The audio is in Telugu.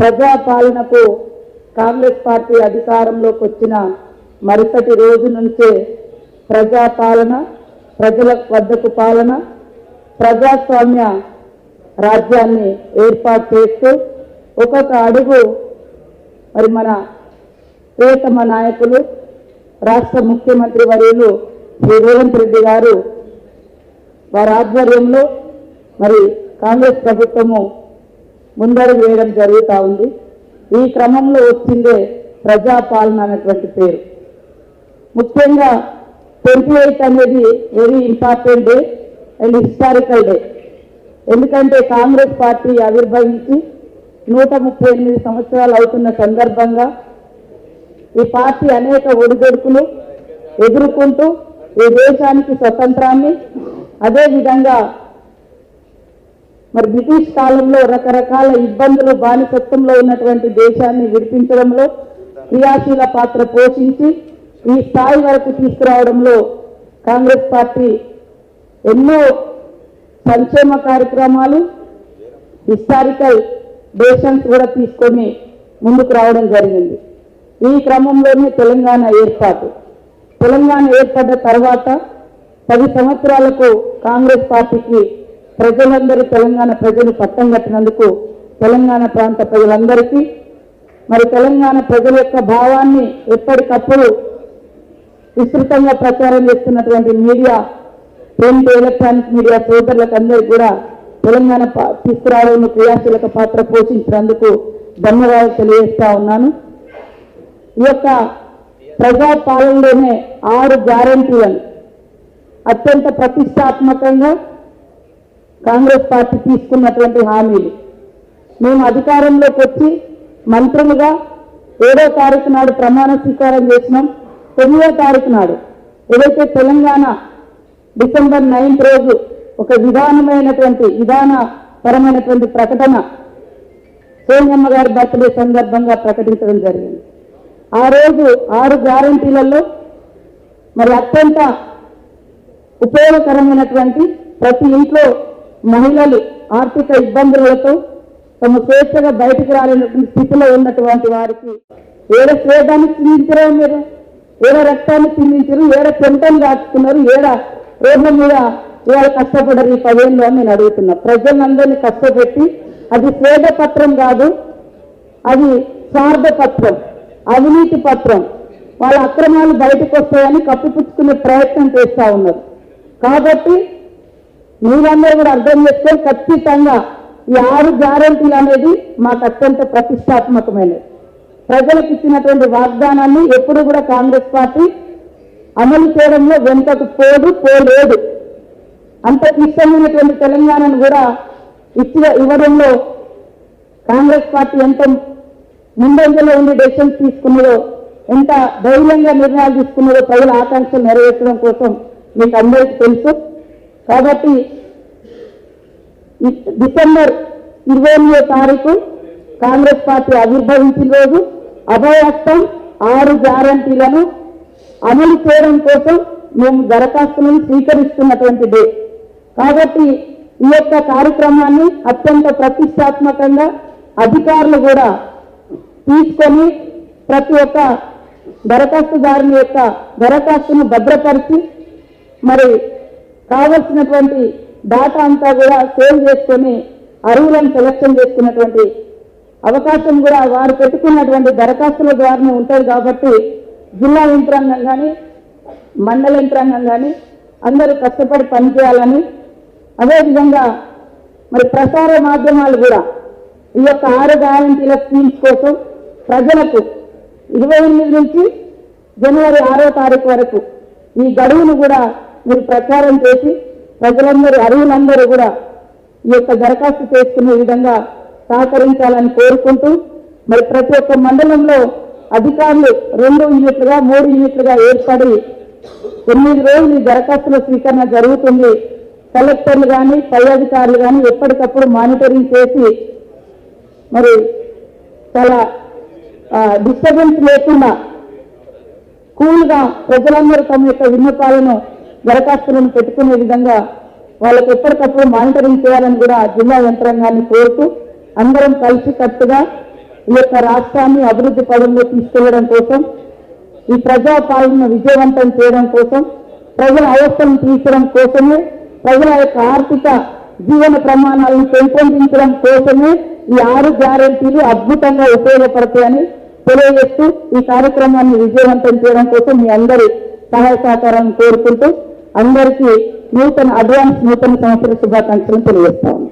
ప్రజాపాలనకు కాంగ్రెస్ పార్టీ అధికారంలోకి వచ్చిన మరుసటి రోజు నుంచే ప్రజాపాలన, ప్రజల వద్దకు పాలన, ప్రజాస్వామ్య రాజ్యాన్ని ఏర్పాటు చేస్తూ ఒక్కొక్క అడుగు మరి మన ప్రియతమ నాయకులు రాష్ట్ర ముఖ్యమంత్రి వర్యులు శ్రీ రేవంత్ రెడ్డి గారు వారి ఆధ్వర్యంలో మరి కాంగ్రెస్ ప్రభుత్వము ముందడుగు వేయడం జరుగుతూ ఉంది. ఈ క్రమంలో వచ్చిందే ప్రజాపాలన అనేటువంటి పేరు. ముఖ్యంగా 28 అనేది very important day and historical day. ఎందుకంటే కాంగ్రెస్ పార్టీ ఆవిర్భవించి 138 సంవత్సరాలు అవుతున్న సందర్భంగా ఈ పార్టీ అనేక ఒడిదొడుకులు ఎదుర్కొంటూ ఈ దేశానికి స్వతంత్రాన్ని, అదేవిధంగా మరి బ్రిటిష్ కాలంలో రకరకాల ఇబ్బందులు, బానిసత్వంలో ఉన్నటువంటి దేశాన్ని విడిపించడంలో క్రియాశీల పాత్ర పోషించి ఈ స్థాయి వరకు తీసుకురావడంలో కాంగ్రెస్ పార్టీ ఎన్నో సంక్షేమ కార్యక్రమాలు, హిస్టారికల్ డెసిషన్స్ కూడా తీసుకొని ముందుకు రావడం జరిగింది. ఈ క్రమంలోనే తెలంగాణ ఏర్పడ్డ తర్వాత 10 సంవత్సరాలకు కాంగ్రెస్ పార్టీకి ప్రజలందరూ, తెలంగాణ ప్రజలు పట్టం కట్టినందుకు తెలంగాణ ప్రాంత ప్రజలందరికీ, మరి తెలంగాణ ప్రజల యొక్క భావాన్ని ఎప్పటికప్పుడు విస్తృతంగా ప్రచారం చేస్తున్నటువంటి మీడియా, ప్రింట్, ఎలక్ట్రానిక్ మీడియా సోదరులకు అందరికీ కూడా తెలంగాణ తీసుకురావడంలో క్రియాశీలక పాత్ర పోషించినందుకు ధన్యవాదాలు తెలియజేస్తా ఉన్నాను. ఈ యొక్క ప్రజాపాలనలోనే 6 గ్యారంటీలను అత్యంత ప్రతిష్టాత్మకంగా కాంగ్రెస్ పార్టీ తీసుకున్నటువంటి హామీలు. మేము అధికారంలోకి వచ్చి మంత్రులుగా 7వ తారీఖు నాడు ప్రమాణ స్వీకారం చేసినాం. 9వ తారీఖు నాడు ఏదైతే తెలంగాణ డిసెంబర్ 9th రోజు ఒక విధానపరమైనటువంటి ప్రకటన సోనియమ్మ గారి బర్త్డే సందర్భంగా ప్రకటించడం జరిగింది. ఆ రోజు 6 గ్యారంటీలలో మరి అత్యంత ఉపయోగకరమైనటువంటి, ప్రతి ఇంట్లో మహిళలు ఆర్థిక ఇబ్బందులతో తమ స్వేచ్ఛగా బయటకు రాలేనటువంటి స్థితిలో ఉన్నటువంటి వారికి ఏడ స్వేదాన్ని చిందించరో, మీరు ఏడ రక్తాన్ని చిందించరు, ఏడ చెంటలు దాచుకున్నారు, ఏడ రోడ్ల మీద ఇవాళ కష్టపడరు ఈ 10 ఏళ్ళు అని నేను అడుగుతున్నా. ప్రజలందరినీ కష్టపెట్టి అది స్వేద పత్రం కాదు, అది స్వార్థ పత్రం, అవినీతి పత్రం. వాళ్ళ అక్రమాలు బయటకు వస్తాయని కప్పిపుచ్చుకునే ప్రయత్నం చేస్తూ ఉన్నారు. కాబట్టి మీరందరూ కూడా అర్థం చేసుకొని ఖచ్చితంగా ఈ 6 గ్యారంటీలు అనేది మాకు అత్యంత ప్రతిష్టాత్మకమైనది. ప్రజలకు ఇచ్చినటువంటి వాగ్దానాన్ని ఎప్పుడు కూడా కాంగ్రెస్ పార్టీ అమలు చేయడంలో వెనుకకు పోలేదు. అంత క్లిష్టమైనటువంటి తెలంగాణను కూడా ఇవ్వడంలో కాంగ్రెస్ పార్టీ ఎంత ముందంజలో ఉండి డెసిషన్స్ తీసుకున్నదో, ఎంత ధైర్యంగా నిర్ణయాలు తీసుకున్నదో ప్రజల ఆకాంక్షలు నెరవేర్చడం కోసం మీకు అందరికీ తెలుసు. కాబట్టి డిసెంబర్ 28వ తారీఖు కాంగ్రెస్ పార్టీ ఆవిర్భవించిన రోజు అభయహస్తం 6 గ్యారంటీలను అమలు చేయడం కోసం మేము దరఖాస్తులను స్వీకరిస్తున్నటువంటి డే. కాబట్టి ఈ యొక్క కార్యక్రమాన్ని అత్యంత ప్రతిష్టాత్మకంగా అధికారులు కూడా తీసుకొని ప్రతి ఒక్క దరఖాస్తుదారుని యొక్క దరఖాస్తును భద్రపరిచి మరి కావలసినటువంటి డాటా అంతా కూడా సేవ్ చేసుకొని అర్హులను సెలక్షన్ చేసుకున్నటువంటి అవకాశం కూడా వారు పెట్టుకున్నటువంటి దరఖాస్తుల ద్వారానే ఉంటుంది. కాబట్టి జిల్లా యంత్రాంగం కానీ, మండల యంత్రాంగం కానీ అందరూ కష్టపడి పనిచేయాలని, అదేవిధంగా మరి ప్రసార మాధ్యమాలు కూడా ఈ యొక్క 6 గ్యారంటీల స్కీమ్స్ కోసం ప్రజలకు 28 నుంచి జనవరి 6వ తారీఖు వరకు ఈ గడువును కూడా మీరు ప్రచారం చేసి ప్రజలందరూ, అర్హులందరూ కూడా ఈ యొక్క దరఖాస్తు చేసుకునే విధంగా సహకరించాలని కోరుకుంటూ, మరి ప్రతి ఒక్క మండలంలో అధికారులు 2 యూనిట్లుగా 3 యూనిట్లుగా ఏర్పడి 9 రోజులు ఈ దరఖాస్తుల స్వీకరణ జరుగుతుంది. కలెక్టర్లు కానీ, పై అధికారులు కానీ ఎప్పటికప్పుడు మానిటరింగ్ చేసి మరి చాలా డిస్టర్బెన్స్ లేకుండా కూల్గా ప్రజలందరూ తమ యొక్క విన్నపాలను, దరఖాస్తులను పెట్టుకునే విధంగా వాళ్ళకి ఎప్పటికప్పుడు మానిటరింగ్ చేయాలని కూడా జిల్లా యంత్రాంగాన్ని కోరుతూ అందరం కలిసి కట్టుగా ఈ యొక్క రాష్ట్రాన్ని అభివృద్ధి పదంలో తీసుకెళ్లడం కోసం, ఈ ప్రజాపాలన విజయవంతం చేయడం కోసం, ప్రజల అవస్థలను తీర్చడం కోసమే, ప్రజల యొక్క ఆర్థిక జీవన ప్రమాణాలను పెంపొందించడం కోసమే ఈ 6 గ్యారెంటీలు అద్భుతంగా ఉపయోగపడతాయని తెలియజేస్తూ ఈ కార్యక్రమాన్ని విజయవంతం చేయడం కోసం మీ అందరి సహాయ సహకారాలను కోరుకుంటూ అందరికీ నూతన సంవత్సర శుభాకాంక్షలను తెలియజేస్తాను.